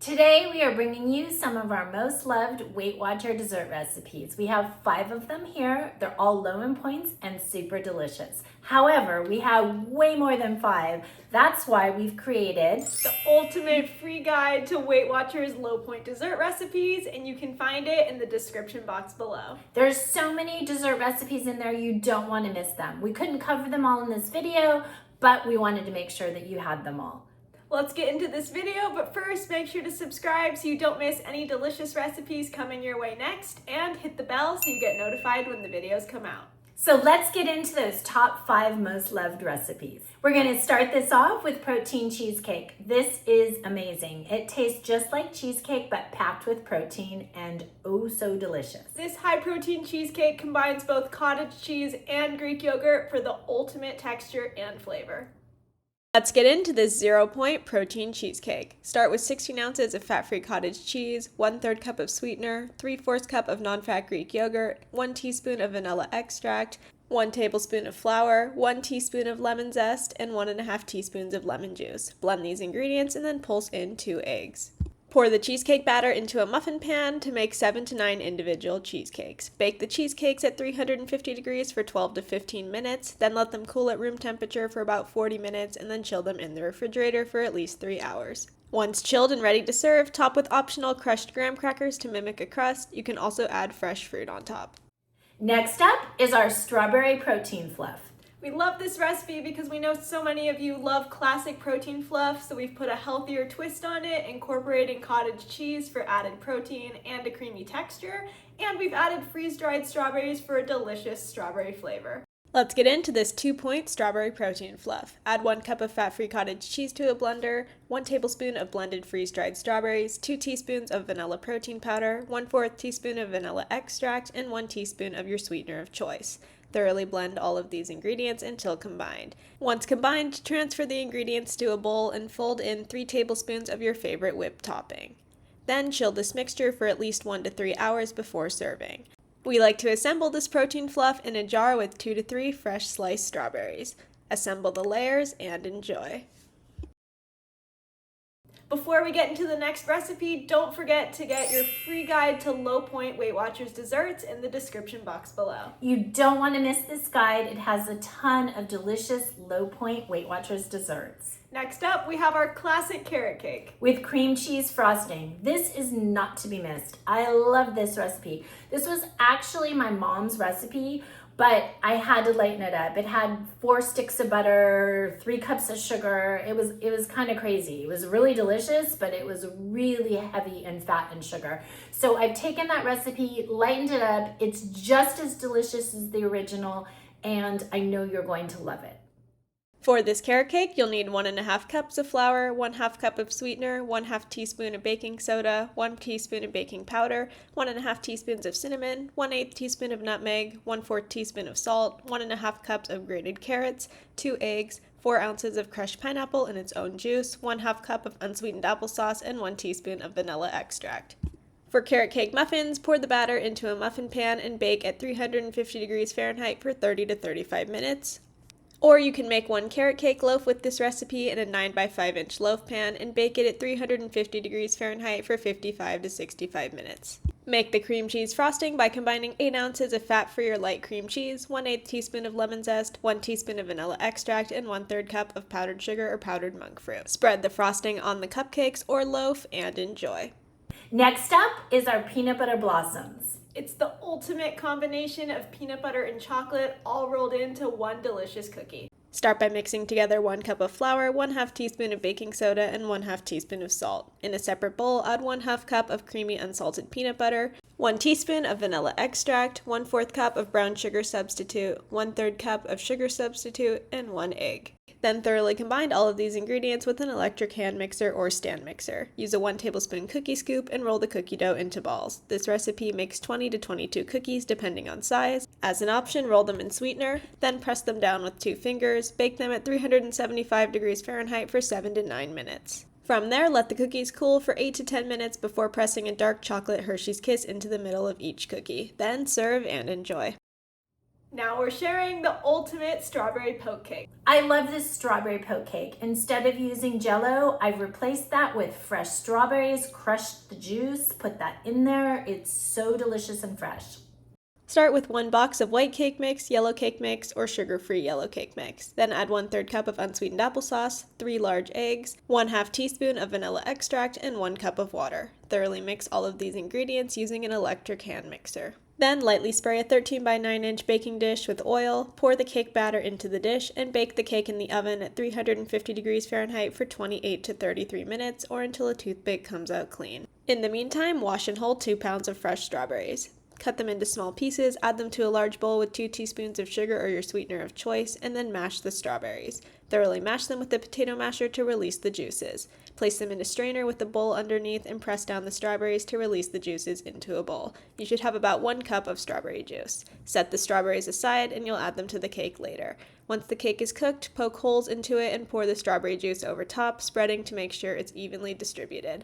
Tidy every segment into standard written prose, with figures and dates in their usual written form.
Today we are bringing you some of our most loved Weight Watcher dessert recipes. We have 5 of them here. They're all low in points and super delicious. However, we have way more than 5. That's why we've created the ultimate free guide to Weight Watchers low point dessert recipes, and you can find it in the description box below. There's so many dessert recipes in there, you don't want to miss them. We couldn't cover them all in this video, but we wanted to make sure that you had them all. Let's get into this video, but first make sure to subscribe so you don't miss any delicious recipes coming your way next, and hit the bell so you get notified when the videos come out. So let's get into those top 5 most loved recipes. We're going to start this off with protein cheesecake. This is amazing. It tastes just like cheesecake but packed with protein and oh so delicious. This high protein cheesecake combines both cottage cheese and Greek yogurt for the ultimate texture and flavor. Let's get into this 0-point protein cheesecake. Start with 16 ounces of fat-free cottage cheese, 1/3 cup of sweetener, 3/4 cup of non-fat Greek yogurt, 1 teaspoon of vanilla extract, 1 tablespoon of flour, 1 teaspoon of lemon zest, and 1.5 teaspoons of lemon juice. Blend these ingredients and then pulse in 2 eggs. Pour the cheesecake batter into a muffin pan to make 7 to 9 individual cheesecakes. Bake the cheesecakes at 350 degrees for 12 to 15 minutes, then let them cool at room temperature for about 40 minutes and then chill them in the refrigerator for at least 3 hours. Once chilled and ready to serve, top with optional crushed graham crackers to mimic a crust. You can also add fresh fruit on top. Next up is our strawberry protein fluff. We love this recipe because we know so many of you love classic protein fluff, so we've put a healthier twist on it, incorporating cottage cheese for added protein and a creamy texture, and we've added freeze-dried strawberries for a delicious strawberry flavor. Let's get into this 2-point strawberry protein fluff. Add 1 cup of fat-free cottage cheese to a blender, 1 tablespoon of blended freeze-dried strawberries, 2 teaspoons of vanilla protein powder, 1/4 teaspoon of vanilla extract, and 1 teaspoon of your sweetener of choice. Thoroughly blend all of these ingredients until combined. Once combined, transfer the ingredients to a bowl and fold in 3 tablespoons of your favorite whipped topping. Then chill this mixture for at least 1 to 3 hours before serving. We like to assemble this protein fluff in a jar with 2 to 3 fresh sliced strawberries. Assemble the layers and enjoy. Before we get into the next recipe, don't forget to get your free guide to low point Weight Watchers desserts in the description box below. You don't want to miss this guide. It has a ton of delicious low point Weight Watchers desserts. Next up, we have our classic carrot cake with cream cheese frosting. This is not to be missed. I love this recipe. This was actually my mom's recipe, but I had to lighten it up. It had 4 sticks of butter, 3 cups of sugar. It was kind of crazy. It was really delicious, but it was really heavy in fat and sugar. So I've taken that recipe, lightened it up. It's just as delicious as the original, and I know you're going to love it. For this carrot cake, you'll need 1.5 cups of flour, 1/2 cup of sweetener, 1/2 teaspoon of baking soda, 1 teaspoon of baking powder, 1.5 teaspoons of cinnamon, 1/8 teaspoon of nutmeg, 1/4 teaspoon of salt, 1.5 cups of grated carrots, 2 eggs, 4 ounces of crushed pineapple in its own juice, 1/2 cup of unsweetened applesauce, and 1 teaspoon of vanilla extract. For carrot cake muffins, pour the batter into a muffin pan and bake at 350 degrees Fahrenheit for 30 to 35 minutes. Or you can make 1 carrot cake loaf with this recipe in a 9 by 5 inch loaf pan and bake it at 350 degrees Fahrenheit for 55 to 65 minutes. Make the cream cheese frosting by combining 8 ounces of fat-free or light cream cheese, 1/8 teaspoon of lemon zest, 1 teaspoon of vanilla extract, and 1/3 cup of powdered sugar or powdered monk fruit. Spread the frosting on the cupcakes or loaf and enjoy. Next up is our peanut butter blossoms. It's the ultimate combination of peanut butter and chocolate all rolled into one delicious cookie. Start by mixing together 1 cup of flour, 1/2 teaspoon of baking soda, and 1/2 teaspoon of salt. In a separate bowl, add 1/2 cup of creamy unsalted peanut butter, 1 teaspoon of vanilla extract, 1/4 cup of brown sugar substitute, 1/3 cup of sugar substitute, and 1 egg. Then thoroughly combine all of these ingredients with an electric hand mixer or stand mixer. Use a 1 tablespoon cookie scoop and roll the cookie dough into balls. This recipe makes 20 to 22 cookies depending on size. As an option, roll them in sweetener, then press them down with 2 fingers. Bake them at 375 degrees Fahrenheit for 7 to 9 minutes. From there, let the cookies cool for 8 to 10 minutes before pressing a dark chocolate Hershey's Kiss into the middle of each cookie. Then serve and enjoy. Now we're sharing the ultimate strawberry poke cake. I love this strawberry poke cake. Instead of using Jell-O, I've replaced that with fresh strawberries, crushed the juice, put that in there. It's so delicious and fresh. Start with 1 box of white cake mix, yellow cake mix, or sugar-free yellow cake mix. Then add 1/3 cup of unsweetened applesauce, 3 large eggs, 1/2 teaspoon of vanilla extract, and 1 cup of water. Thoroughly mix all of these ingredients using an electric hand mixer. Then lightly spray a 13 by 9 inch baking dish with oil, pour the cake batter into the dish, and bake the cake in the oven at 350 degrees Fahrenheit for 28 to 33 minutes or until a toothpick comes out clean. In the meantime, wash and hull 2 pounds of fresh strawberries. Cut them into small pieces, add them to a large bowl with 2 teaspoons of sugar or your sweetener of choice, and then mash the strawberries. Thoroughly mash them with the potato masher to release the juices. Place them in a strainer with the bowl underneath and press down the strawberries to release the juices into a bowl. You should have about 1 cup of strawberry juice. Set the strawberries aside and you'll add them to the cake later. Once the cake is cooked, poke holes into it and pour the strawberry juice over top, spreading to make sure it's evenly distributed.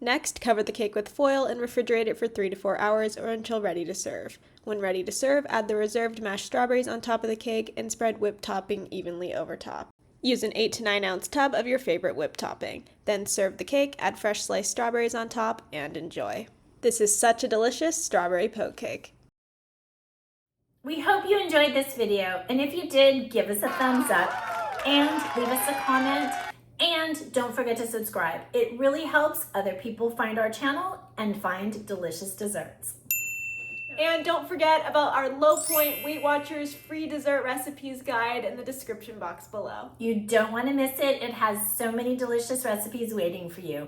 Next, cover the cake with foil and refrigerate it for 3 to 4 hours or until ready to serve. When ready to serve, add the reserved mashed strawberries on top of the cake and spread whipped topping evenly over top. Use an 8 to 9 ounce tub of your favorite whipped topping. Then serve the cake, add fresh sliced strawberries on top, and enjoy. This is such a delicious strawberry poke cake. We hope you enjoyed this video, and if you did, give us a thumbs up and leave us a comment. And don't forget to subscribe. It really helps other people find our channel and find delicious desserts. And don't forget about our Low Point Weight Watchers free dessert recipes guide in the description box below. You don't want to miss it. It has so many delicious recipes waiting for you.